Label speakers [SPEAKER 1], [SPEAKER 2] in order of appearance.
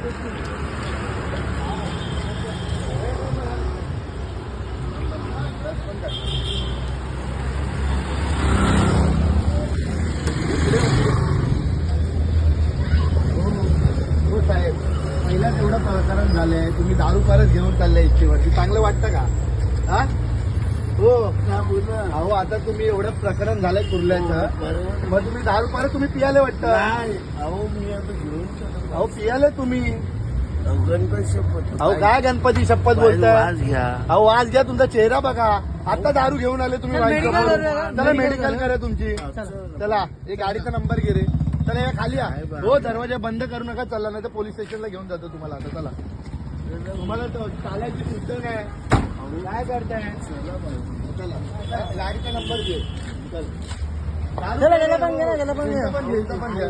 [SPEAKER 1] हो साहेब, पहिलाच एवढं प्रकरण झालंय, तुम्ही दारू परत घेऊन चाललाय इच्छेवरती, चांगलं वाटतं का? हा हो, अहो आता तुम्ही एवढं प्रकरण झालंय कुर्ल्याचं, मग तुम्ही दारू परत तुम्ही पियाले वाटतं?
[SPEAKER 2] अहो मी आता घेऊन
[SPEAKER 1] अहो पियाले तुम्ही.
[SPEAKER 2] गणपती शपथ
[SPEAKER 1] अहो काय गणपती शपथ बोलताय?
[SPEAKER 2] वाज घ्या.
[SPEAKER 1] अहो आज घ्या, तुमचा चेहरा बघा. आता दारू घेऊन आले तुम्ही वाईन
[SPEAKER 3] medical
[SPEAKER 1] शॉपवर.
[SPEAKER 3] करूया.
[SPEAKER 1] चला
[SPEAKER 3] medical
[SPEAKER 1] मेडिकल करा तुमची. चला हे गाडीचा नंबर घे रे. चला या खाली या. हो दरवाजा बंद करू नका, चला नाही तर पोलीस स्टेशनला घेऊन जातो तुम्हाला. आता चला, तुम्हाला तर चालायची सुद्धा नाही. काय करताय? चला गाडीचा नंबर घे. चल.
[SPEAKER 3] चला, त्याला पण घ्या, त्याला पण घ्या.
[SPEAKER 1] इथं पण घे, इथं पण घ्या.